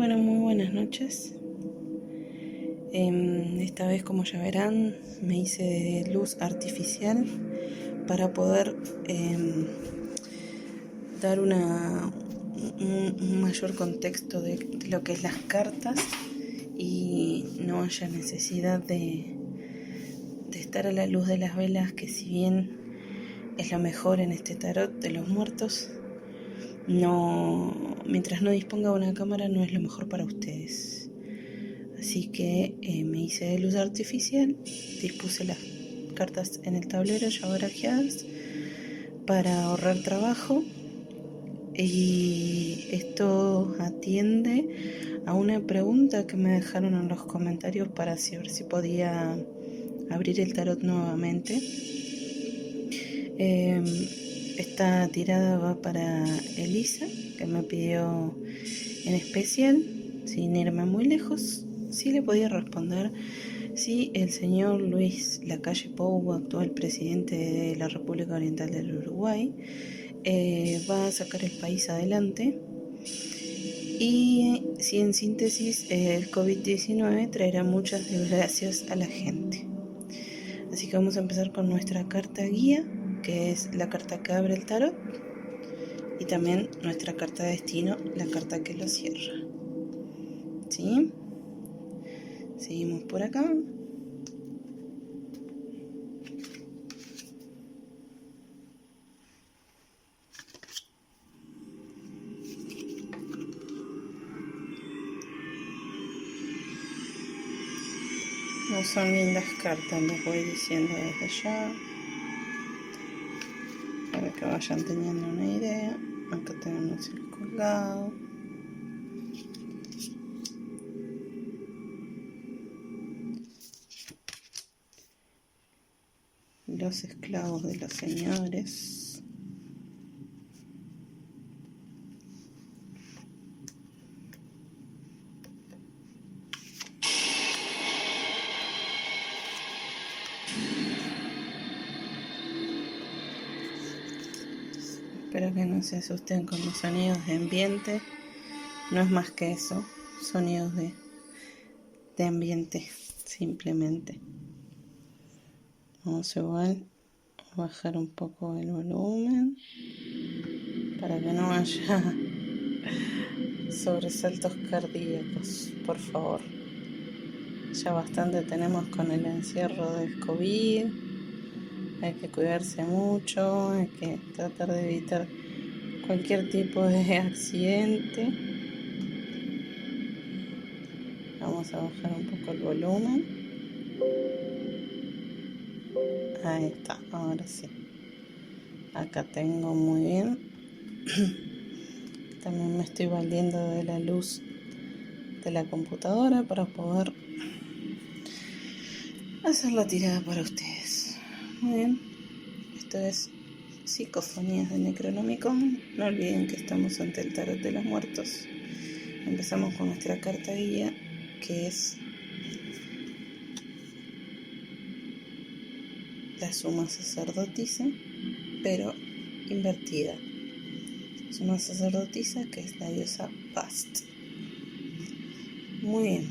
Bueno, muy buenas noches. Esta vez, como ya verán, me hice de luz artificial para poder dar un mayor contexto de lo que es las cartas y no haya necesidad de estar a la luz de las velas, que si bien es lo mejor en este tarot de los muertos, mientras no disponga de una cámara, no es lo mejor para ustedes. Así que me hice de luz artificial, dispuse las cartas en el tablero ya barajeadas para ahorrar trabajo, y esto atiende a una pregunta que me dejaron en los comentarios para ver si podía abrir el tarot nuevamente. Esta tirada va para Elisa, que me pidió en especial, sin irme muy lejos, si le podía responder si el señor Luis Lacalle Pou, actual presidente de la República Oriental del Uruguay, va a sacar el país adelante, y si en síntesis el COVID-19 traerá muchas desgracias a la gente. Así que vamos a empezar con nuestra carta guía, que es la carta que abre el tarot, y también nuestra carta de destino, la carta que lo cierra. ¿Sí? Seguimos por acá. No son lindas cartas, les voy diciendo desde ya, para que vayan teniendo una idea. Acá tenemos el colgado. Los esclavos de los señores. Espero que no se asusten con los sonidos de ambiente. No es más que eso, sonidos de ambiente, simplemente. Vamos igual a bajar un poco el volumen para que no haya sobresaltos cardíacos, por favor. Ya bastante tenemos con el encierro del COVID. Hay que cuidarse mucho, hay que tratar de evitar cualquier tipo de accidente. Vamos a bajar un poco el volumen. Ahí está, ahora sí. Acá tengo muy bien. También me estoy valiendo de la luz de la computadora para poder hacer la tirada para ustedes. Muy bien. Esto es Psicofonías de Necronomicon. No olviden que estamos ante el tarot de los muertos. Empezamos con nuestra carta guía, que es la suma sacerdotisa, pero invertida. Suma sacerdotisa, que es la diosa Bast. Muy bien.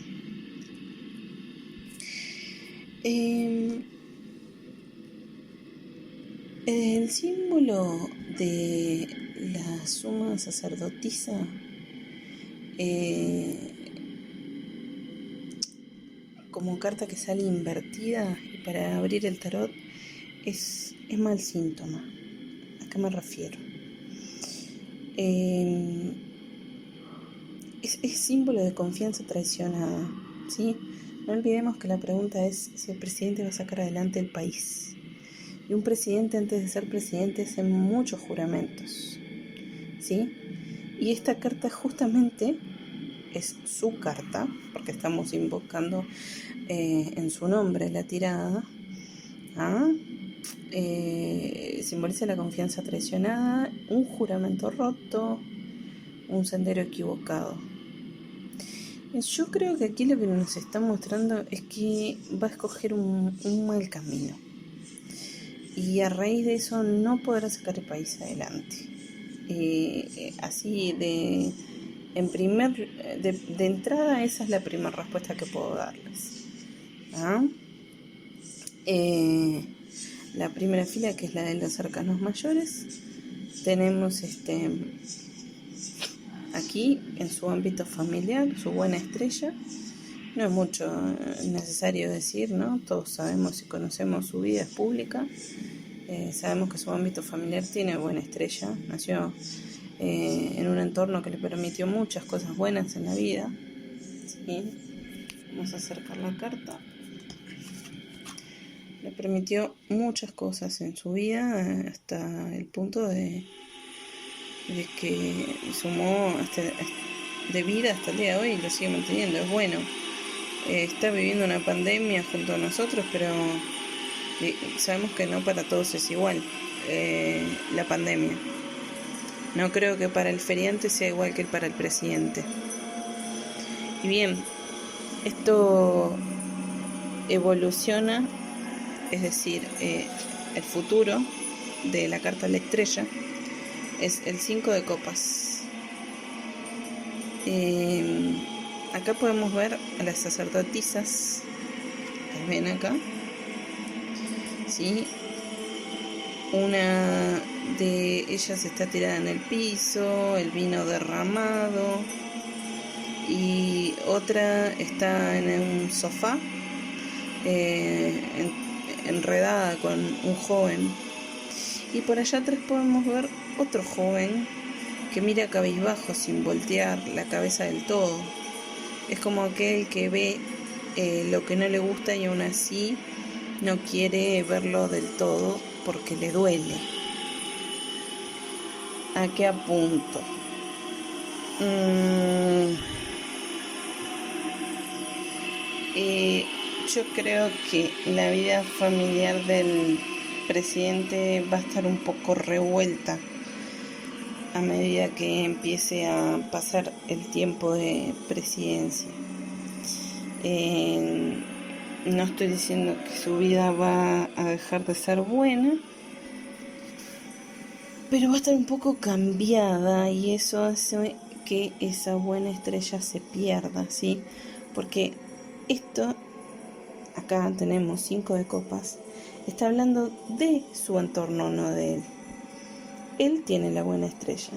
El símbolo de la suma sacerdotisa como carta que sale invertida y para abrir el tarot es mal síntoma. ¿A qué me refiero? Es símbolo de confianza traicionada, ¿sí? No olvidemos que la pregunta es si el presidente va a sacar adelante el país. Y un presidente, antes de ser presidente, hace muchos juramentos, ¿sí? Y esta carta justamente es su carta, porque estamos invocando en su nombre la tirada. Simboliza la confianza traicionada, un juramento roto, un sendero equivocado. Yo creo que aquí lo que nos está mostrando es que va a escoger un mal camino, y a raíz de eso no podrá sacar el país adelante. Así de de entrada esa es la primera respuesta que puedo darles. ¿Ah? La primera fila, que es la de los cercanos mayores, tenemos aquí en su ámbito familiar, su buena estrella. No es mucho necesario decir, ¿no? Todos sabemos y conocemos su vida, es pública. Sabemos que su ámbito familiar tiene buena estrella. Nació en un entorno que le permitió muchas cosas buenas en la vida. ¿Sí? Vamos a acercar la carta. Le permitió muchas cosas en su vida hasta el punto de que sumó de vida hasta el día de hoy y lo sigue manteniendo. Es bueno. Está viviendo una pandemia junto a nosotros, pero sabemos que no para todos es igual la pandemia. No creo que para el feriante sea igual que para el presidente. Y bien, esto evoluciona, es decir, el futuro de la carta de la estrella es el 5 de copas. Acá podemos ver a las sacerdotisas, las ven acá, ¿sí? Una de ellas está tirada en el piso, el vino derramado, y otra está en un sofá, enredada con un joven. Y por allá atrás podemos ver otro joven que mira cabizbajo sin voltear la cabeza del todo. Es como aquel que ve lo que no le gusta y aún así no quiere verlo del todo porque le duele. ¿A qué apunto? Yo creo que la vida familiar del presidente va a estar un poco revuelta a medida que empiece a pasar el tiempo de presidencia. No estoy diciendo que su vida va a dejar de ser buena, pero va a estar un poco cambiada y eso hace que esa buena estrella se pierda, ¿sí? Porque esto, acá tenemos 5 de copas, está hablando de su entorno, no de él. Él tiene la buena estrella,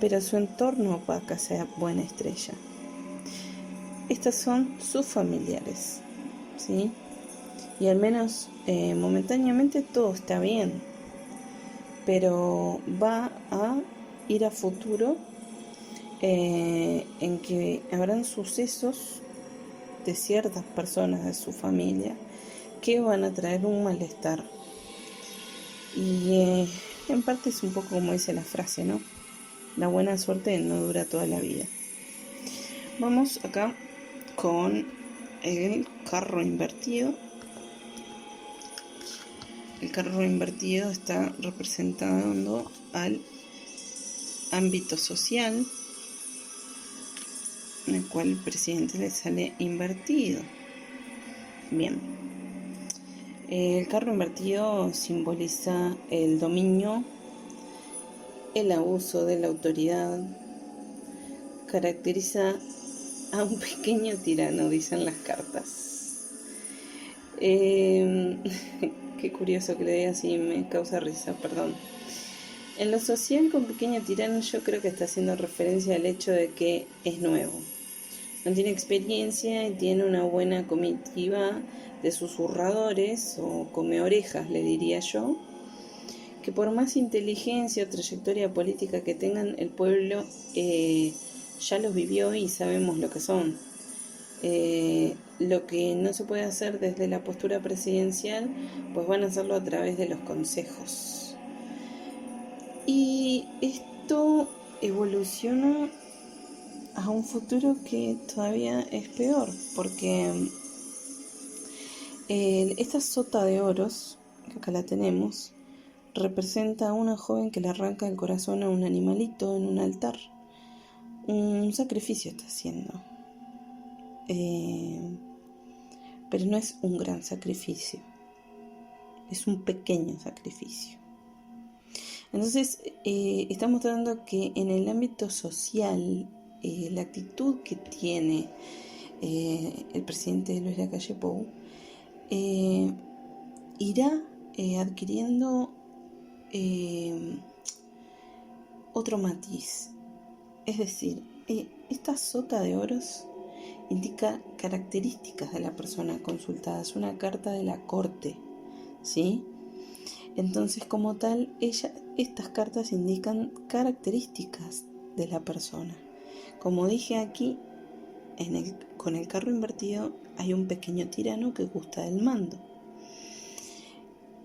pero su entorno opaca esa buena estrella. Estas son sus familiares, ¿sí? Y al menos momentáneamente todo está bien, pero va a ir a futuro en que habrán sucesos de ciertas personas de su familia que van a traer un malestar. Y en parte es un poco como dice la frase, ¿no? La buena suerte no dura toda la vida. Vamos acá con el carro invertido. El carro invertido está representando al ámbito social, en el cual el presidente le sale invertido. Bien. El carro invertido simboliza el dominio, el abuso de la autoridad, caracteriza a un pequeño tirano, dicen las cartas. Qué curioso que le diga así, me causa risa, perdón. En lo social con pequeño tirano yo creo que está haciendo referencia al hecho de que es nuevo. No tiene experiencia y tiene una buena comitiva de susurradores o come orejas, le diría yo, que por más inteligencia o trayectoria política que tengan, el pueblo ya los vivió y sabemos lo que son. Lo que no se puede hacer desde la postura presidencial, pues van a hacerlo a través de los consejos. Y esto evoluciona a un futuro que todavía es peor, porque esta sota de oros, que acá la tenemos, representa a una joven que le arranca el corazón a un animalito en un altar. Un sacrificio está haciendo. Pero no es un gran sacrificio, es un pequeño sacrificio. Entonces, está mostrando que en el ámbito social la actitud que tiene el presidente Luis Lacalle Pou irá adquiriendo otro matiz. Es decir, esta sota de oros indica características de la persona consultada, es una carta de la corte, ¿sí? Entonces, como tal, estas cartas indican características de la persona. Como dije aquí, con el carro invertido hay un pequeño tirano que gusta del mando.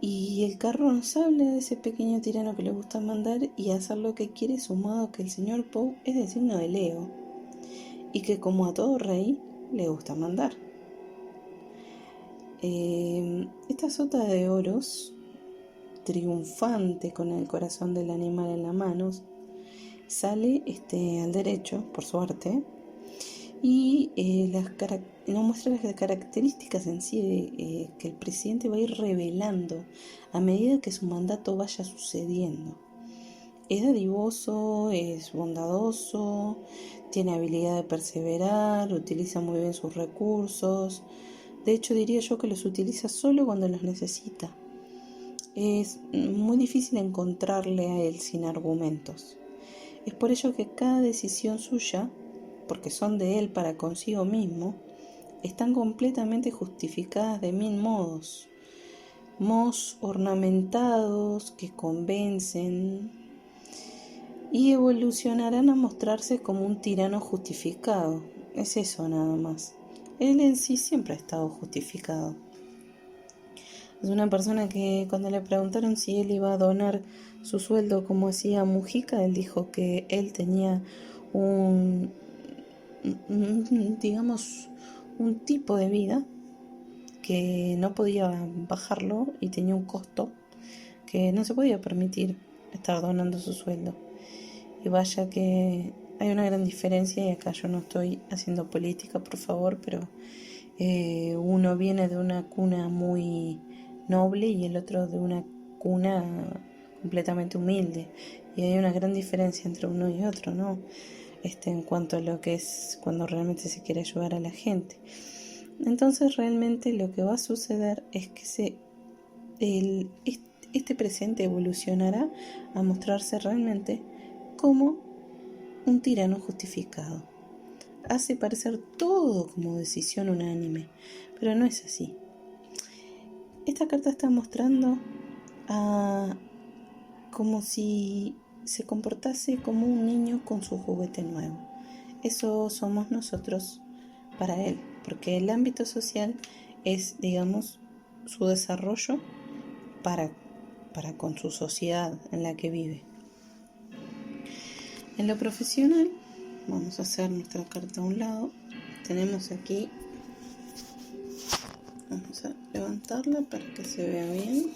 Y el carro nos habla de ese pequeño tirano que le gusta mandar y hacer lo que quiere, sumado que el señor Pou es de signo de Leo y que, como a todo rey, le gusta mandar. Esta sota de oros, triunfante con el corazón del animal en las manos, sale al derecho, por suerte, y nos muestra las características en sí que el presidente va a ir revelando a medida que su mandato vaya sucediendo. Es dadivoso, es bondadoso, tiene habilidad de perseverar, utiliza muy bien sus recursos. De hecho, diría yo que los utiliza solo cuando los necesita. Es muy difícil encontrarle a él sin argumentos. Es por ello que cada decisión suya, porque son de él para consigo mismo, están completamente justificadas de 1000 modos ornamentados que convencen y evolucionarán a mostrarse como un tirano justificado. Es eso nada más. Él en sí siempre ha estado justificado. Es una persona que, cuando le preguntaron si él iba a donar su sueldo como hacía Mujica, él dijo que él tenía un tipo de vida que no podía bajarlo y tenía un costo que no se podía permitir estar donando su sueldo. Y vaya que hay una gran diferencia, y acá yo no estoy haciendo política, por favor, pero uno viene de una cuna muy noble y el otro de una cuna completamente humilde, y hay una gran diferencia entre uno y otro, ¿no? En cuanto a lo que es cuando realmente se quiere ayudar a la gente. Entonces, realmente lo que va a suceder es que este presente evolucionará a mostrarse realmente como un tirano justificado. Hace parecer todo como decisión unánime, pero no es así. Esta carta está mostrando como si se comportase como un niño con su juguete nuevo. Eso somos nosotros para él, porque el ámbito social es, digamos, su desarrollo para con su sociedad en la que vive. En lo profesional, vamos a hacer nuestra carta a un lado. Tenemos aquí, vamos a levantarla para que se vea bien,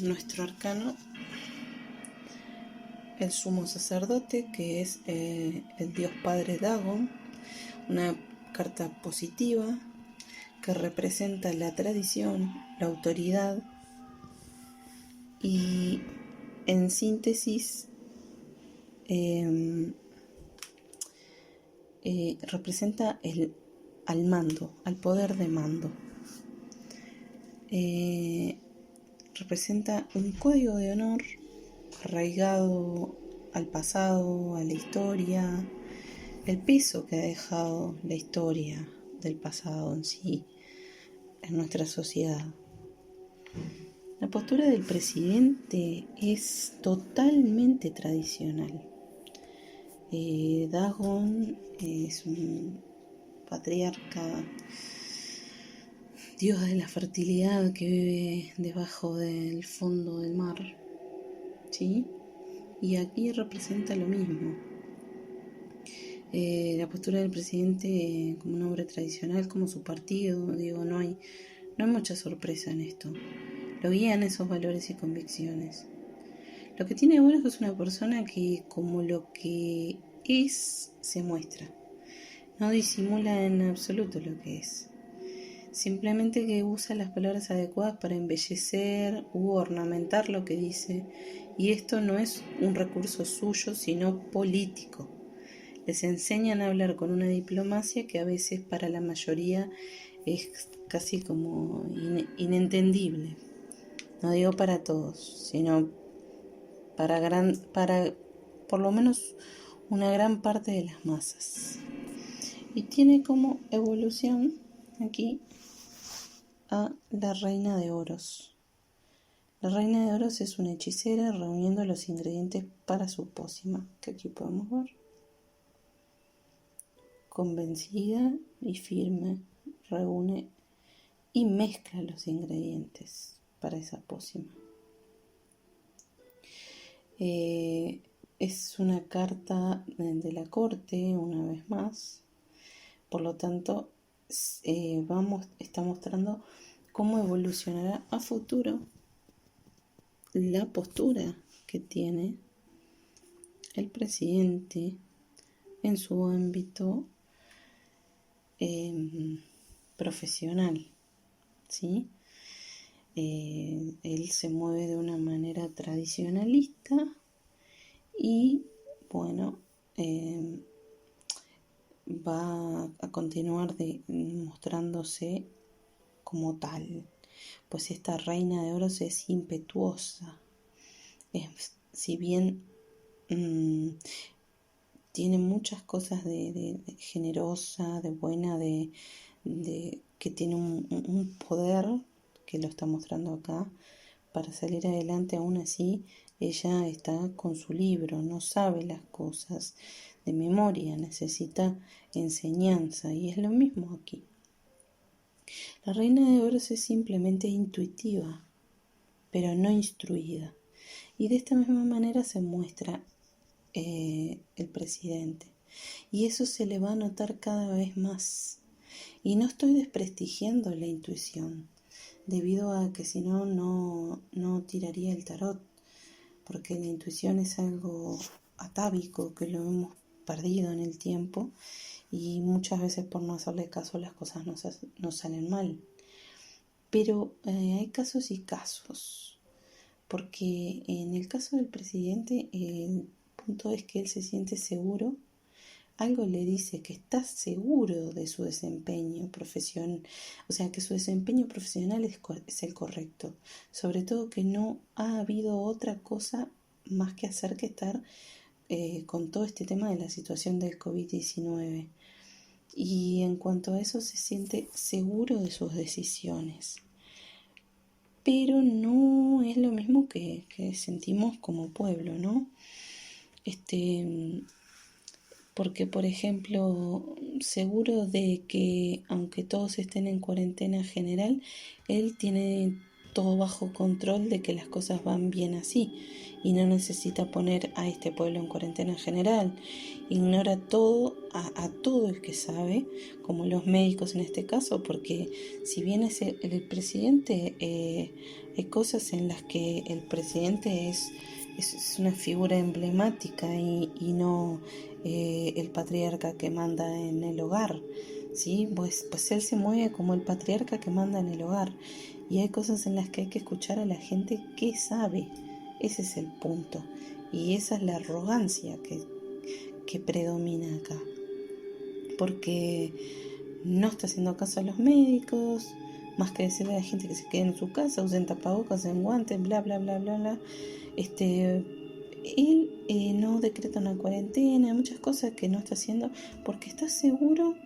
nuestro arcano, el sumo sacerdote, que es el dios padre Dagon, una carta positiva que representa la tradición, la autoridad y, en síntesis, representa al mando, al poder de mando. Representa un código de honor arraigado al pasado, a la historia, el peso que ha dejado la historia del pasado en sí, en nuestra sociedad. La postura del presidente es totalmente tradicional. Dagon es un patriarca, dios de la fertilidad que vive debajo del fondo del mar, ¿sí? Y aquí representa lo mismo. La postura del presidente como un hombre tradicional, como su partido, no hay mucha sorpresa en esto. Lo guían esos valores y convicciones. Lo que tiene bueno es que es una persona que, como lo que es, se muestra. No disimula en absoluto lo que es. simplemente que usa las palabras adecuadas para embellecer u ornamentar lo que dice, y esto no es un recurso suyo, sino político. Les enseñan a hablar con una diplomacia que a veces para la mayoría es casi como inentendible. No digo para todos, sino para por lo menos una gran parte de las masas. Y tiene como evolución aquí a la Reina de Oros. La Reina de Oros es una hechicera reuniendo los ingredientes para su pócima, que aquí podemos ver. Convencida y firme, reúne y mezcla los ingredientes para esa pócima. Es una carta de la corte, una vez más. Por lo tanto, está mostrando cómo evolucionará a futuro la postura que tiene el presidente en su ámbito profesional, ¿sí? Él se mueve de una manera tradicionalista y, bueno, va a continuar mostrándose como tal, pues esta Reina de Oros es impetuosa, si bien tiene muchas cosas de generosa, de buena, que tiene un poder que lo está mostrando acá para salir adelante. Aún así ella está con su libro, no sabe las cosas de memoria, necesita enseñanza, y es lo mismo aquí. La Reina de Oros es simplemente intuitiva, pero no instruida, y de esta misma manera se muestra el presidente, y eso se le va a notar cada vez más. Y no estoy desprestigiando la intuición, debido a que si no, no tiraría el tarot, porque la intuición es algo atávico que lo hemos perdido en el tiempo, y muchas veces por no hacerle caso las cosas nos salen mal. Pero hay casos y casos, porque en el caso del presidente el punto es que él se siente seguro. Algo le dice que está seguro de su desempeño profesional, o sea, que su desempeño profesional es el correcto. Sobre todo que no ha habido otra cosa más que hacer que estar con todo este tema de la situación del COVID-19. Y en cuanto a eso se siente seguro de sus decisiones. Pero no es lo mismo que sentimos como pueblo, ¿no? Porque, por ejemplo, seguro de que aunque todos estén en cuarentena general, él tiene todo bajo control de que las cosas van bien así y no necesita poner a este pueblo en cuarentena general. Ignora todo a todo el que sabe, como los médicos en este caso, porque si bien es el presidente, hay cosas en las que el presidente es una figura emblemática y no el patriarca que manda en el hogar, ¿sí? Pues él se mueve como el patriarca que manda en el hogar, y hay cosas en las que hay que escuchar a la gente que sabe. Ese es el punto, y esa es la arrogancia que predomina acá, porque no está haciendo caso a los médicos, más que decirle a la gente que se quede en su casa, usen tapabocas, usen guantes, bla, bla, bla, bla, bla. Él no decreta una cuarentena, muchas cosas que no está haciendo porque está seguro,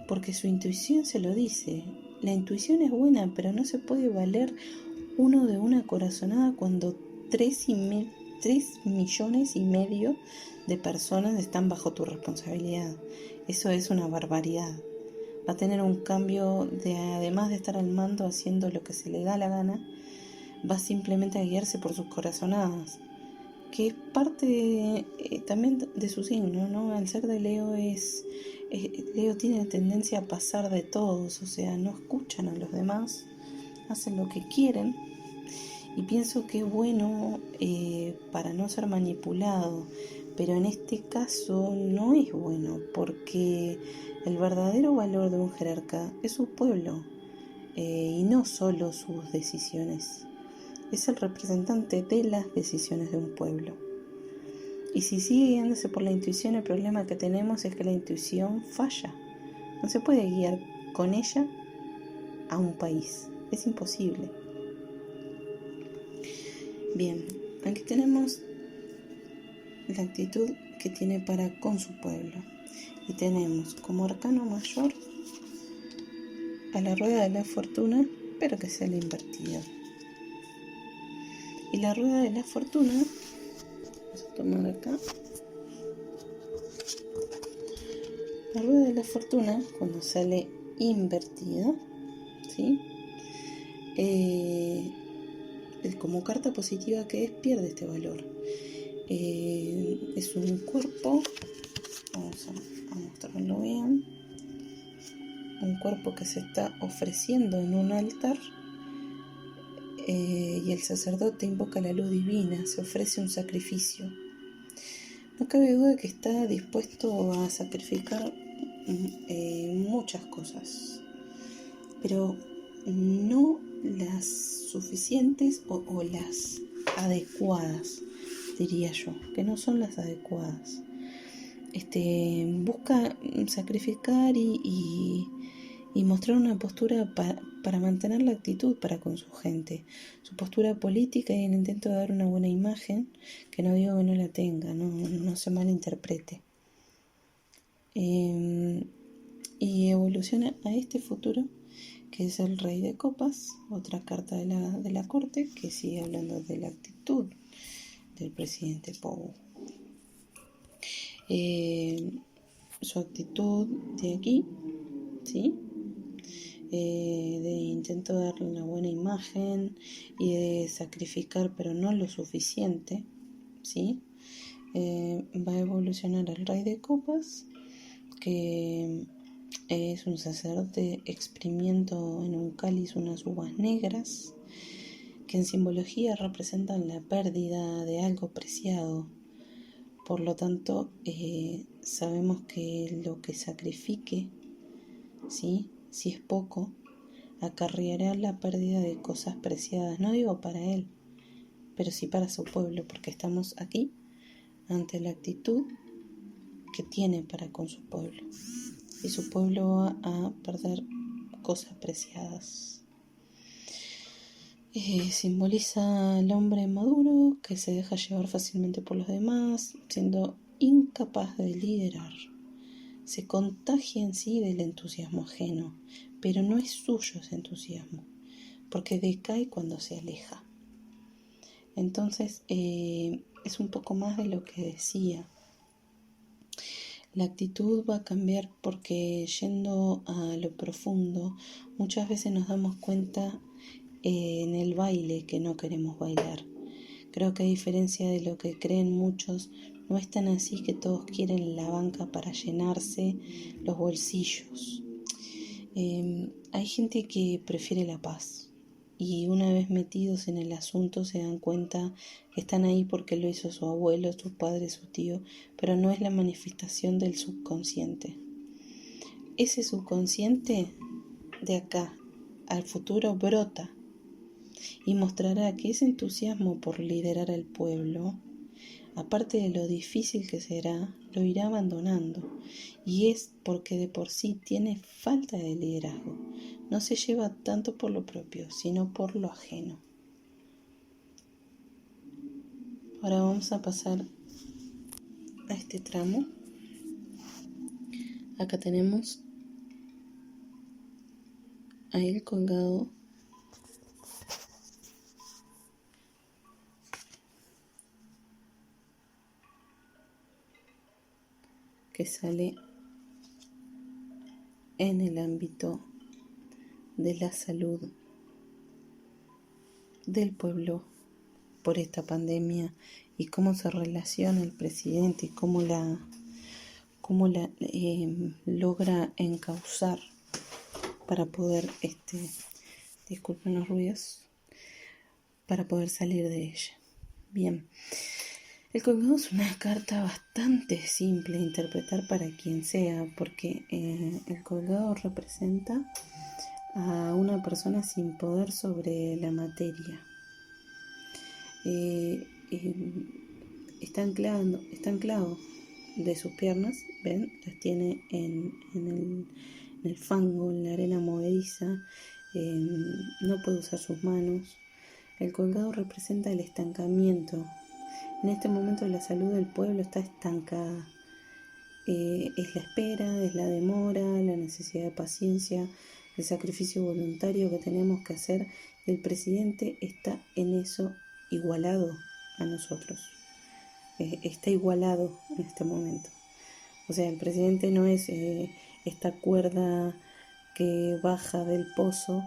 porque su intuición se lo dice. La intuición es buena, pero no se puede valer uno de una corazonada cuando 3,5 millones de personas están bajo tu responsabilidad. Eso es una barbaridad. Va a tener un cambio además de estar al mando haciendo lo que se le da la gana, va simplemente a guiarse por sus corazonadas, que es parte también de su signo, ¿no? Al ser de Leo Leo tiene tendencia a pasar de todos, o sea, no escuchan a los demás, hacen lo que quieren, y pienso que es bueno para no ser manipulado, pero en este caso no es bueno, porque el verdadero valor de un jerarca es su pueblo. y no solo sus decisiones. Es el representante de las decisiones de un pueblo. Y si sigue guiándose por la intuición, el problema que tenemos es que la intuición falla. No se puede guiar con ella a un país. Es imposible. Bien, aquí tenemos la actitud que tiene para con su pueblo. Y tenemos como arcano mayor a la rueda de la fortuna, pero que sea la invertida. Y la rueda de la fortuna, vamos a tomar acá. La rueda de la fortuna, cuando sale invertida, ¿sí? Como carta positiva que es, pierde este valor. Es un cuerpo, vamos a mostrarlo bien, un cuerpo que se está ofreciendo en un altar, y el sacerdote invoca la luz divina, se ofrece un sacrificio. No cabe duda que está dispuesto a sacrificar muchas cosas, pero no las suficientes o las adecuadas, diría yo, que no son las adecuadas. Busca sacrificar y mostrar una postura para mantener la actitud para con su gente, su postura política y el intento de dar una buena imagen, que no digo que no la tenga, no se malinterprete. Y evoluciona a este futuro, que es el Rey de Copas, otra carta de la corte, que sigue hablando de la actitud del presidente Pou. Su actitud de aquí, ¿sí? De intento de darle una buena imagen y de sacrificar, pero no lo suficiente, ¿sí? Va a evolucionar al Rey de Copas, que es un sacerdote exprimiendo en un cáliz unas uvas negras, que en simbología representan la pérdida de algo preciado. Por lo tanto, sabemos que lo que sacrifique, ¿sí? Si es poco, acarreará la pérdida de cosas preciadas. No digo para él, pero sí para su pueblo, porque estamos aquí ante la actitud que tiene para con su pueblo. Y su pueblo va a perder cosas preciadas. Simboliza al hombre maduro que se deja llevar fácilmente por los demás, siendo incapaz de liderar. Se contagia en sí del entusiasmo ajeno, pero no es suyo ese entusiasmo, porque decae cuando se aleja. Entonces, es un poco más de lo que decía. La actitud va a cambiar porque, yendo a lo profundo, muchas veces nos damos cuenta en el baile que no queremos bailar. Creo que a diferencia de lo que creen muchos, no es tan así que todos quieren la banca para llenarse los bolsillos. Hay gente que prefiere la paz y una vez metidos en el asunto se dan cuenta que están ahí porque lo hizo su abuelo, su padre, su tío, pero no es la manifestación del subconsciente. Ese subconsciente de acá al futuro brota y mostrará que ese entusiasmo por liderar al pueblo, aparte de lo difícil que será, lo irá abandonando. Y es porque de por sí tiene falta de liderazgo. No se lleva tanto por lo propio, sino por lo ajeno. Ahora vamos a pasar a este tramo. Acá tenemos a él colgado que sale en el ámbito de la salud del pueblo por esta pandemia y cómo se relaciona el presidente y cómo la logra encauzar para poder, disculpen los ruidos, para poder salir de ella. Bien, el colgado es una carta bastante simple de interpretar para quien sea, porque el colgado representa a una persona sin poder sobre la materia. Está anclado de sus piernas, ven, las tiene en el fango, en la arena movediza, no puede usar sus manos. El colgado representa el estancamiento. En este momento la salud del pueblo está estancada. Es la espera, es la demora, la necesidad de paciencia, el sacrificio voluntario que tenemos que hacer. El presidente está en eso igualado a nosotros. Está igualado en este momento. O sea, el presidente no es esta cuerda que baja del pozo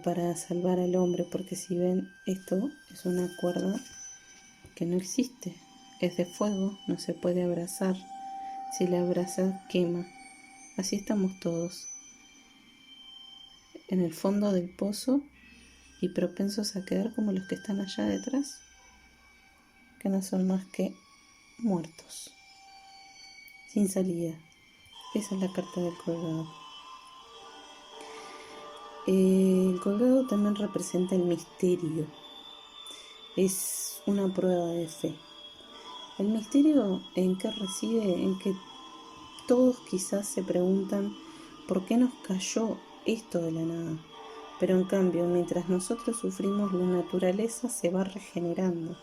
para salvar al hombre, porque si ven, esto es una cuerda que no existe, es de fuego, no se puede abrazar, si la abrazas quema. Así estamos todos, en el fondo del pozo y propensos a quedar como los que están allá detrás, que no son más que muertos, sin salida. Esa es la carta del colgado. El colgado también representa el misterio. Es una prueba de fe. El misterio en qué reside, en que todos quizás se preguntan por qué nos cayó esto de la nada. Pero en cambio, mientras nosotros sufrimos, la naturaleza se va regenerando.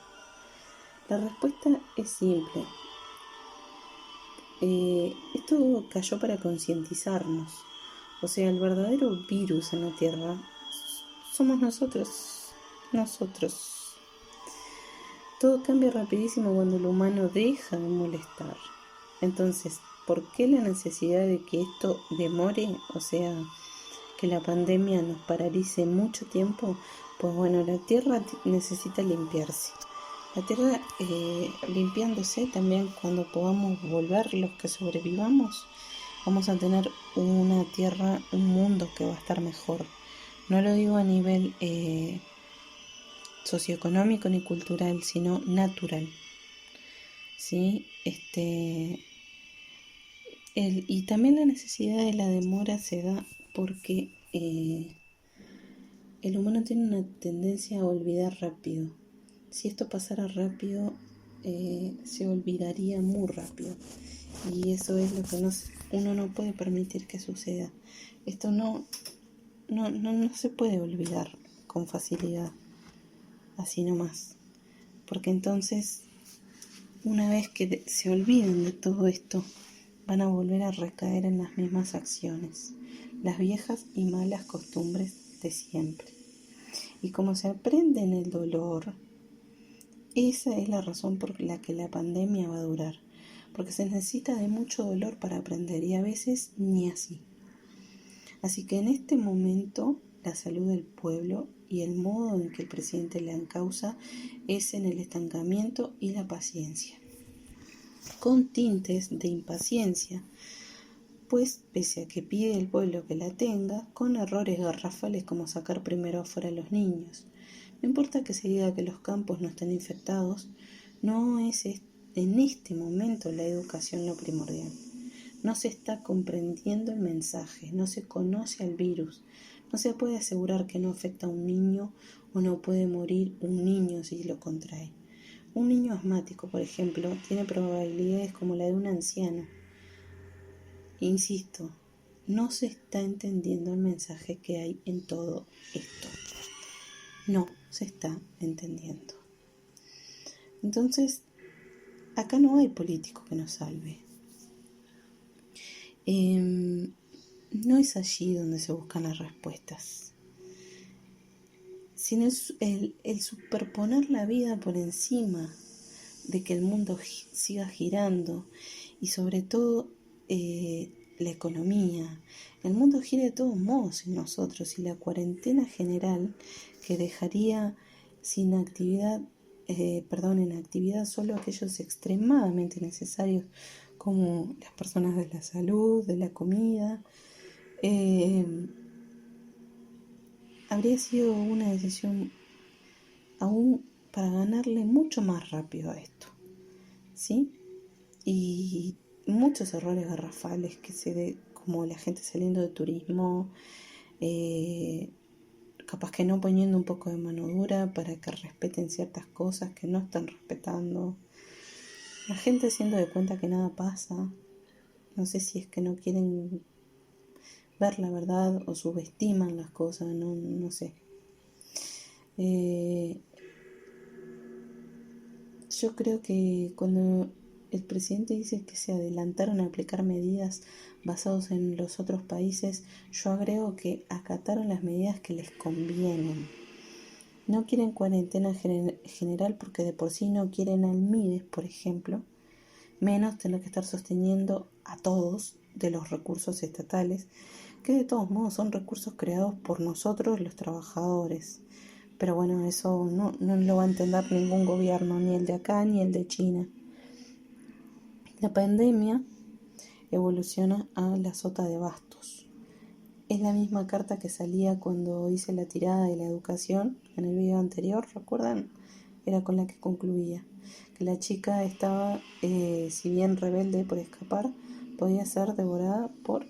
La respuesta es simple. Esto cayó para concientizarnos. O sea, el verdadero virus en la Tierra somos nosotros. Todo cambia rapidísimo cuando el humano deja de molestar. Entonces, ¿por qué la necesidad de que esto demore? O sea, que la pandemia nos paralice mucho tiempo. Pues bueno, la Tierra necesita limpiarse. La Tierra limpiándose también, cuando podamos volver los que sobrevivamos, vamos a tener una Tierra, un mundo que va a estar mejor. No lo digo a nivel socioeconómico ni cultural, sino natural. ¿Sí? Y también la necesidad de la demora se da porque el humano tiene una tendencia a olvidar rápido. Si esto pasara rápido, se olvidaría muy rápido. Y eso es lo que uno no puede permitir que suceda. Esto no se puede olvidar con facilidad, así nomás. Porque entonces, una vez que se olviden de todo esto, van a volver a recaer en las mismas acciones, las viejas y malas costumbres de siempre. Y como se aprende en el dolor, esa es la razón por la que la pandemia va a durar, porque se necesita de mucho dolor para aprender y a veces ni así. Así que en este momento la salud del pueblo y el modo en que el presidente la encausa es en el estancamiento y la paciencia, con tintes de impaciencia, pues pese a que pide el pueblo que la tenga, con errores garrafales como sacar primero afuera a los niños. No importa que se diga que los campos no están infectados, no es en este momento la educación lo primordial. No se está comprendiendo el mensaje, no se conoce al virus, no se puede asegurar que no afecta a un niño o no puede morir un niño si lo contrae. Un niño asmático, por ejemplo, tiene probabilidades como la de un anciano. Insisto, no se está entendiendo el mensaje que hay en todo esto. No se está entendiendo. Entonces, acá no hay político que nos salve. No es allí donde se buscan las respuestas, sino el superponer la vida por encima de que el mundo siga girando y sobre todo la economía. El mundo gira de todos modos sin nosotros y la cuarentena general que dejaría sin actividad, en actividad solo aquellos extremadamente necesarios como las personas de la salud, de la comida, habría sido una decisión aún para ganarle mucho más rápido a esto, ¿sí? Y muchos errores garrafales como la gente saliendo de turismo, capaz que no poniendo un poco de mano dura para que respeten ciertas cosas que no están respetando. La gente haciendo de cuenta que nada pasa. No sé si es que no quieren ver la verdad o subestiman las cosas, no sé. Yo creo que cuando el presidente dice que se adelantaron a aplicar medidas basadas en los otros países, yo agrego que acataron las medidas que les convienen. No quieren cuarentena general porque de por sí no quieren al MIDES, por ejemplo, menos tener que estar sosteniendo a todos de los recursos estatales, que de todos modos son recursos creados por nosotros los trabajadores. Pero bueno, eso no lo va a entender ningún gobierno, ni el de acá ni el de China. La pandemia evoluciona a la sota de bastos. Es la misma carta que salía cuando hice la tirada de la educación en el video anterior, ¿recuerdan? Era con la que concluía. Que la chica estaba, si bien rebelde por escapar, podía ser devorada por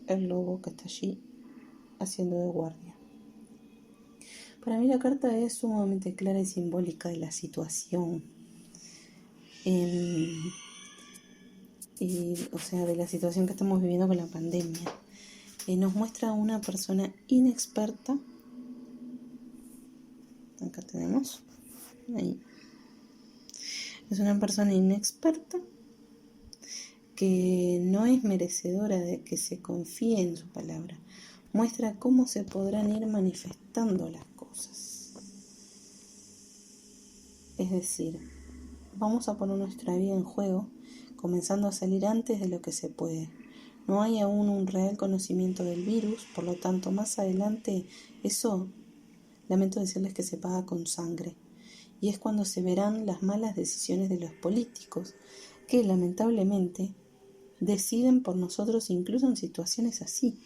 el lobo que está allí haciendo de guardia. Para mí la carta es sumamente clara y simbólica de la situación. De la situación que estamos viviendo con la pandemia. Nos muestra a una persona inexperta. Acá tenemos. Ahí. Es una persona inexperta que no es merecedora de que se confíe en su palabra. Muestra cómo se podrán ir manifestando las cosas. Es decir, vamos a poner nuestra vida en juego, comenzando a salir antes de lo que se puede. No hay aún un real conocimiento del virus, por lo tanto, más adelante eso, lamento decirles que se paga con sangre. Y es cuando se verán las malas decisiones de los políticos, que lamentablemente deciden por nosotros incluso en situaciones así.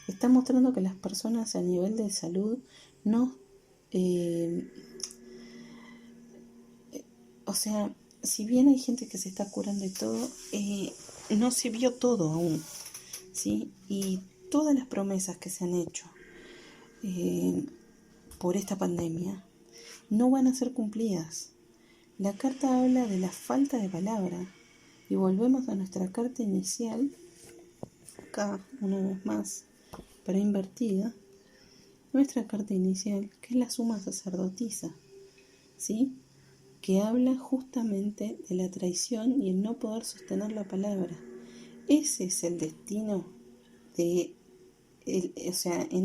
Está mostrando que las personas a nivel de salud no... si bien hay gente que se está curando y todo, no se vio todo aún, ¿sí? Y todas las promesas que se han hecho por esta pandemia no van a ser cumplidas. La carta habla de la falta de palabra y volvemos a nuestra carta inicial, acá una vez más, pero invertida, nuestra carta inicial, que es la suma sacerdotisa, ¿sí? Que habla justamente de la traición y el no poder sostener la palabra. Ese es el destino en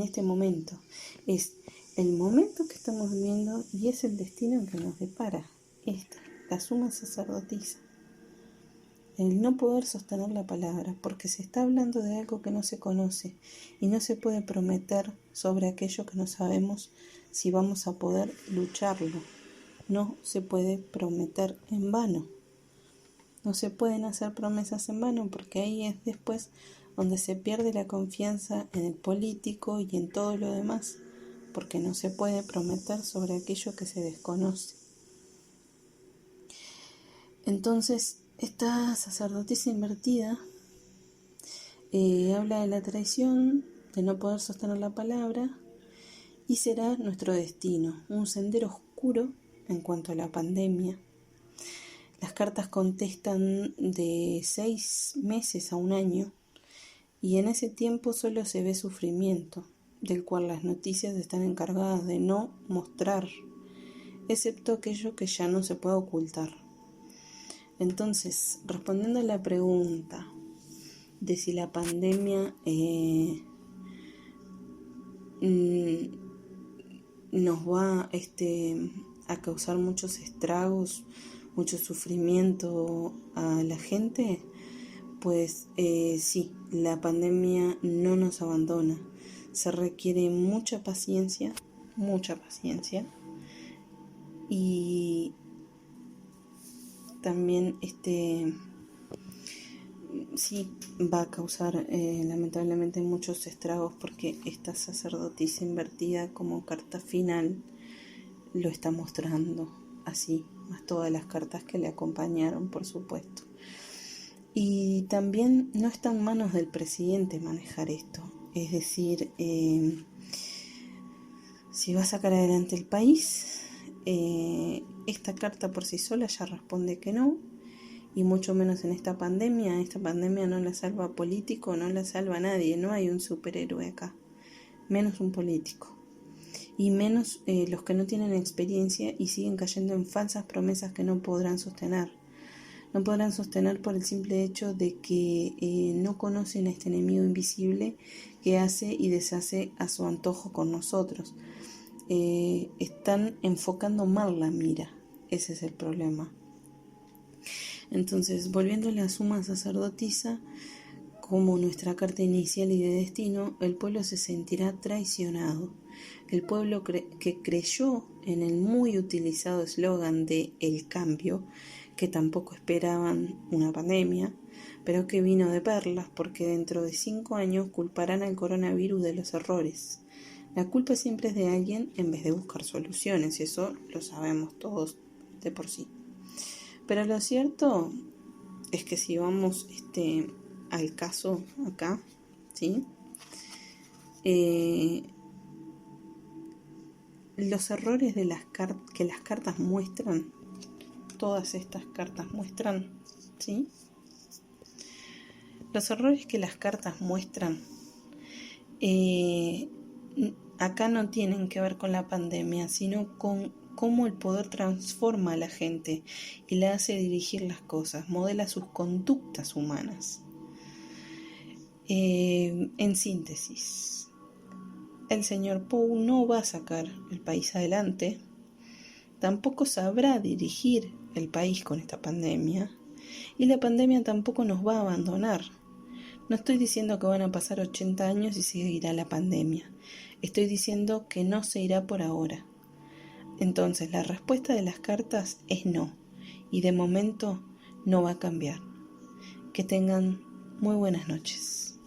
este momento. Es el momento que estamos viviendo y es el destino que nos depara. La suma sacerdotisa. El no poder sostener la palabra, porque se está hablando de algo que no se conoce y no se puede prometer sobre aquello que no sabemos si vamos a poder lucharlo. No se puede prometer en vano. No se pueden hacer promesas en vano porque ahí es después donde se pierde la confianza en el político y en todo lo demás, porque no se puede prometer sobre aquello que se desconoce. Entonces, esta sacerdotisa invertida habla de la traición, de no poder sostener la palabra, y será nuestro destino, un sendero oscuro en cuanto a la pandemia. Las cartas contestan de 6 meses a un año y en ese tiempo solo se ve sufrimiento, del cual las noticias están encargadas de no mostrar, excepto aquello que ya no se puede ocultar. Entonces, respondiendo a la pregunta de si la pandemia nos va a causar muchos estragos, mucho sufrimiento a la gente, pues sí, la pandemia no nos abandona. Se requiere mucha paciencia y también sí va a causar lamentablemente muchos estragos porque esta sacerdotisa invertida como carta final lo está mostrando así, más todas las cartas que le acompañaron, por supuesto. Y también no está en manos del presidente manejar esto, Es decir, si va a sacar adelante el país, esta carta por sí sola ya responde que no, y mucho menos en esta pandemia. Esta pandemia no la salva político, no la salva nadie, no hay un superhéroe acá, menos un político. Y menos los que no tienen experiencia y siguen cayendo en falsas promesas que no podrán sostener. No podrán sostener por el simple hecho de que no conocen a este enemigo invisible que hace y deshace a su antojo con nosotros. Están enfocando mal la mira, ese es el problema. Entonces, volviendo a la suma sacerdotisa, como nuestra carta inicial y de destino, el pueblo se sentirá traicionado. El pueblo que creyó en el muy utilizado eslogan de el cambio, que tampoco esperaban una pandemia, pero que vino de perlas porque dentro de 5 años culparán al coronavirus de los errores. La culpa siempre es de alguien en vez de buscar soluciones, y eso lo sabemos todos de por sí. Pero lo cierto es que si vamos al caso acá, ¿sí? Los errores de que las cartas muestran, todas estas cartas muestran, ¿sí? Los errores que las cartas muestran acá no tienen que ver con la pandemia, sino con cómo el poder transforma a la gente y la hace dirigir las cosas, modela sus conductas humanas. En síntesis, el señor Pou no va a sacar el país adelante, tampoco sabrá dirigir el país con esta pandemia, y la pandemia tampoco nos va a abandonar. No estoy diciendo que van a pasar 80 años y seguirá la pandemia. Estoy diciendo que no se irá por ahora. Entonces, la respuesta de las cartas es no, y de momento no va a cambiar. Que tengan muy buenas noches.